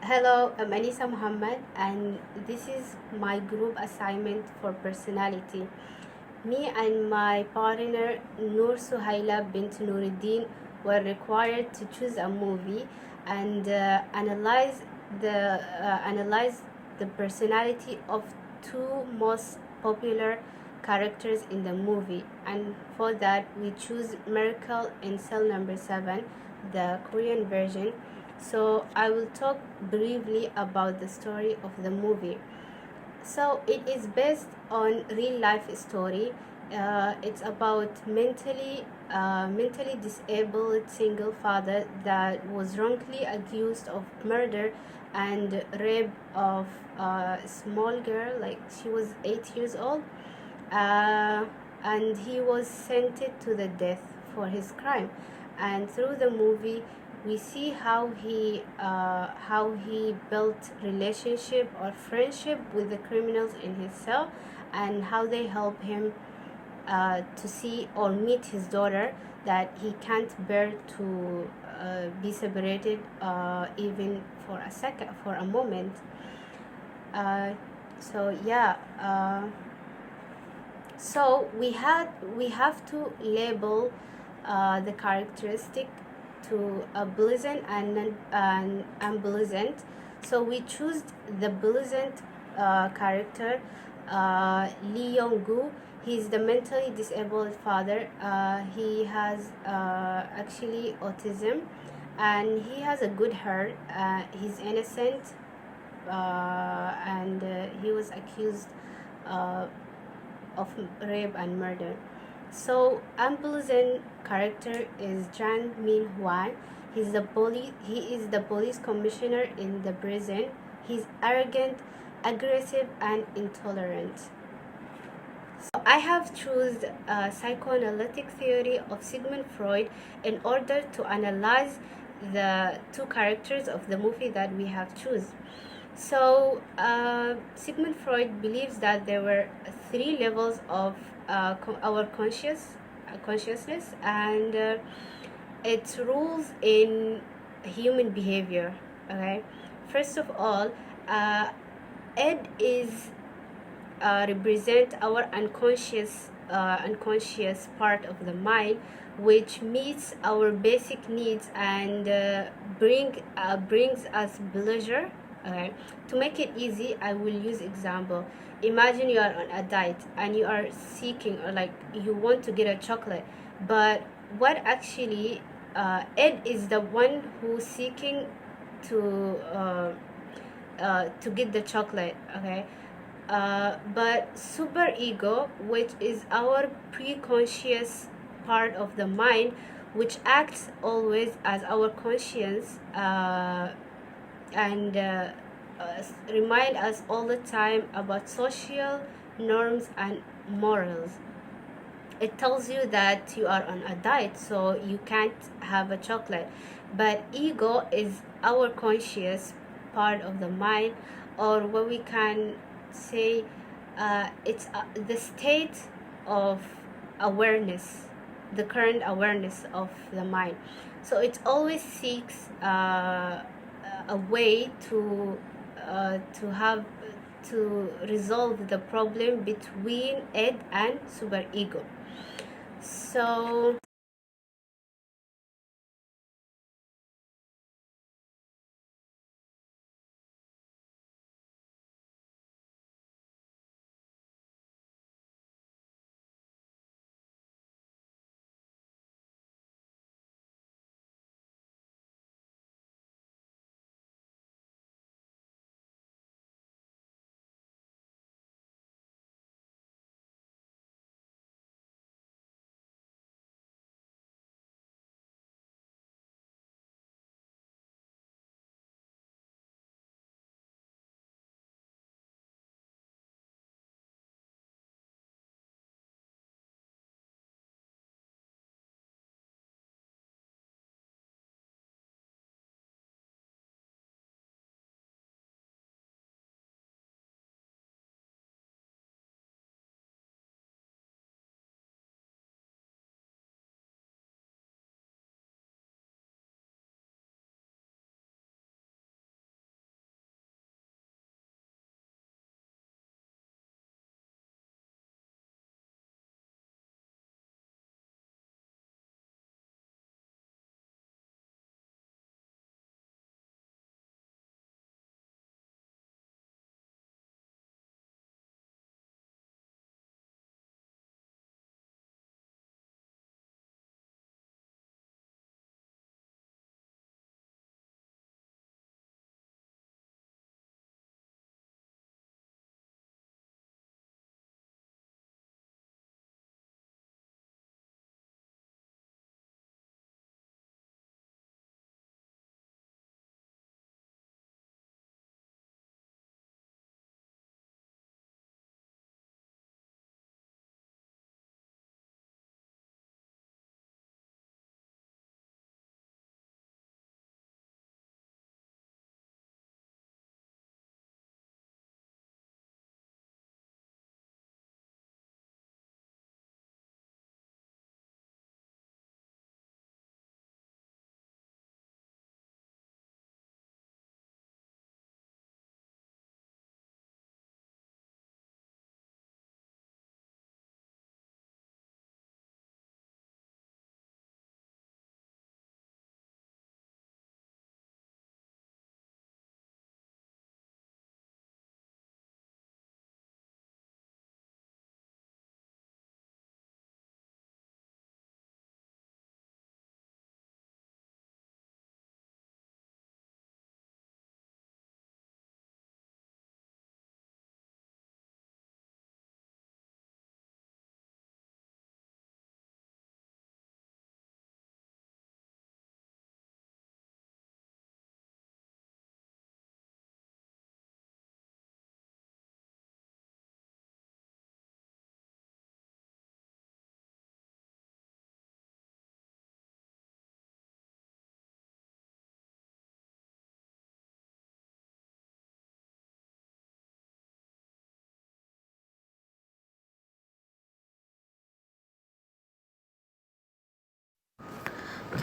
Hello, I'm Anisa Muhammad, and this is my group assignment for personality. Me and my partner Noor Suhaila bint Nuruddin were required to choose a movie and analyze the personality of two most popular characters in the movie. And for that, we choose Miracle in Cell Number 7, the Korean version. So I will talk briefly about the story of the movie. So it is based on real life story. It's about mentally disabled single father that was wrongly accused of murder and rape of a small girl, like she was 8 years old, uh, and he was sentenced to the death for his crime. And through the movie, we see how he built relationship or friendship with the criminals in his cell, and how they help him to see or meet his daughter that he can't bear to be separated even for a second, for a moment. uh, so yeah so we have to label the characteristic to a pleasant and unpleasant. So we choose the pleasant character, Lee Young-gu. He's the mentally disabled father. He has actually autism, and he has a good heart. He's innocent, and he was accused uh, of rape and murder. So unpleasant character is Jang Min Hwan. He is the police commissioner in the prison. He's arrogant, aggressive, and intolerant. So I have chosen psychoanalytic theory of Sigmund Freud in order to analyze the two characters of the movie that we have chosen. So Sigmund Freud believes that there were three levels of our consciousness, and it rules in human behavior. Okay, first of all, uh, ed is represent our unconscious part of the mind, which meets our basic needs and brings us pleasure. Okay, to make it easy, I will use example. Imagine you are on a diet and you are seeking, or like you want to get a chocolate, but what actually ed is the one who's seeking to to get the chocolate. Okay, but super ego, which is our pre-conscious part of the mind, which acts always as our conscience, and remind us all the time about social norms and morals. It tells you that you are on a diet, so you can't have a chocolate. But ego is our conscious part of the mind, or what we can say, it's the state of awareness, the current awareness of the mind. So it always seeks a way to have to resolve the problem between id and superego. So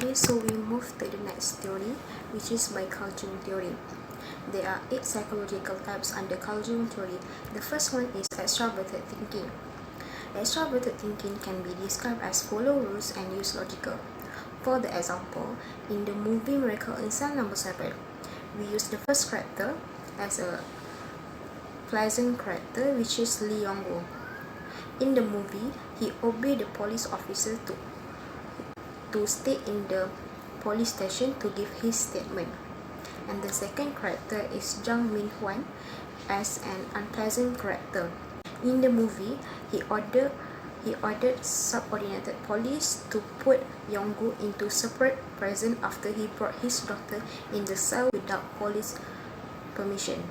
Okay, so we move to the next theory, which is by Carl Jung theory. There are 8 psychological types under Carl Jung theory. The first one is extroverted thinking. Extroverted thinking can be described as follow rules and use logical. For the example, in the movie Miracle in Cell Number 7, we use the first character as a pleasant character, which is Lee Yong-woo. In the movie, he obeyed the police officer to stay in the police station to give his statement. And the second character is Jang Min-hwan as an unpleasant character. In the movie, he ordered subordinated police to put Yong-gu into separate prison after he brought his daughter in the cell without police permission.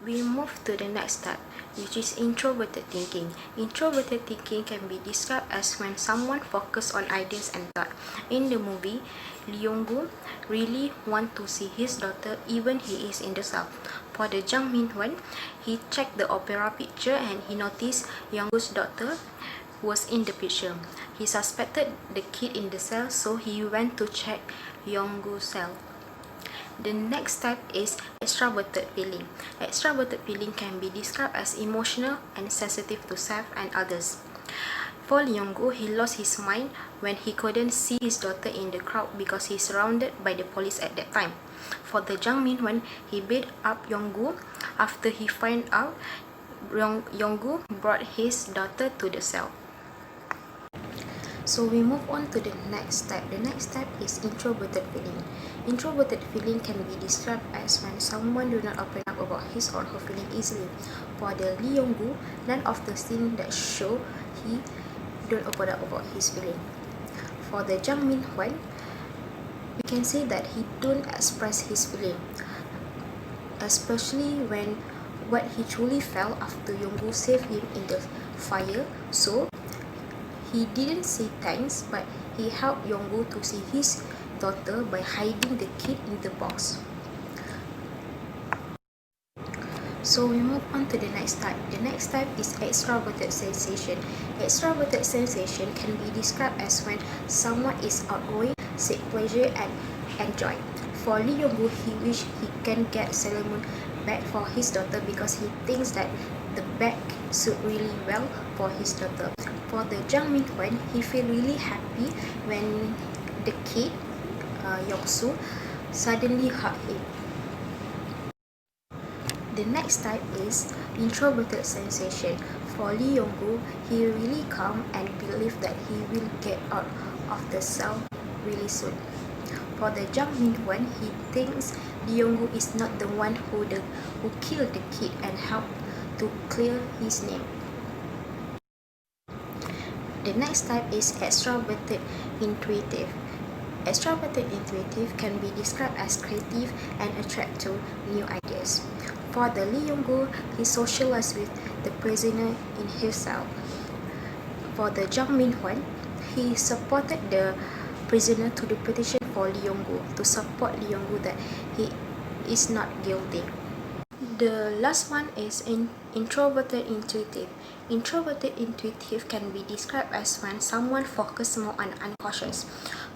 We move to the next type, which is introverted thinking. Introverted thinking can be described as when someone focuses on ideas and thought. In the movie, Lee Yong-gu really wants to see his daughter even he is in the cell. For the Jang Min-hwan, he checked the opera picture and he noticed Yong-gu's daughter was in the picture. He suspected the kid in the cell, so he went to check Yong-gu's cell. The next type is extroverted feeling. Extroverted feeling can be described as emotional and sensitive to self and others. For Lee Yong-gu, he lost his mind when he couldn't see his daughter in the crowd because he's surrounded by the police at that time. For the Jang Min-hwan, he beat up Yong-gu after he found out Yong-gu brought his daughter to the cell. So we move on to the next type. The next type is introverted feeling. Introverted feeling can be described as when someone do not open up about his or her feeling easily. For the Lee Yong-gu, none of the scenes that show he don't open up about his feeling. For the Jang Min-hwan, we can say that he don't express his feeling, especially when what he truly felt after Yong-gu saved him in the fire. So he didn't say thanks, but he helped Yong-gu to see his daughter by hiding the kid in the box. So we move on to the next type. The next type is extroverted sensation. Extroverted sensation can be described as when someone is outgoing, seek pleasure and joy. For Lee Yong-gu, he wished he can get Sailor Moon back for his daughter because he thinks that the bag suit really well for his daughter. For the Jang Min-hwan, he feel really happy when the kid, Yong-soo, suddenly hugged him. The next type is introverted sensation. For Lee Yong-gu, he really calm and believe that he will get out of the cell really soon. For the Jang Min-hwan, he thinks Lee Yong-gu is not the one who killed the kid and helped to clear his name. The next type is extroverted intuitive. Extroverted intuitive can be described as creative and attract to new ideas. For the Lee Yong-gu, he socialized with the prisoner in his cell. For the Jang Min-hwan, he supported the prisoner to the petition for Lee Yong-gu to support Lee Yong-gu that he is not guilty. The last one is introverted intuitive. Introverted intuitive can be described as when someone focuses more on unconscious.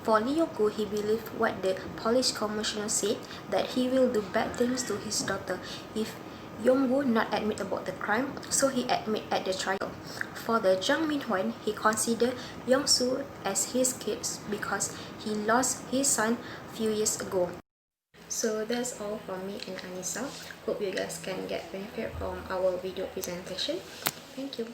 For Lee Yong-gu, he believed what the police commissioner said, that he will do bad things to his daughter if Yong-gu not admit about the crime, so he admit at the trial. For the Jang Min-hwan, he considered Yong-soo as his kid because he lost his son few years ago. So that's all from me and Anissa. Hope you guys can get benefit from our video presentation. Thank you.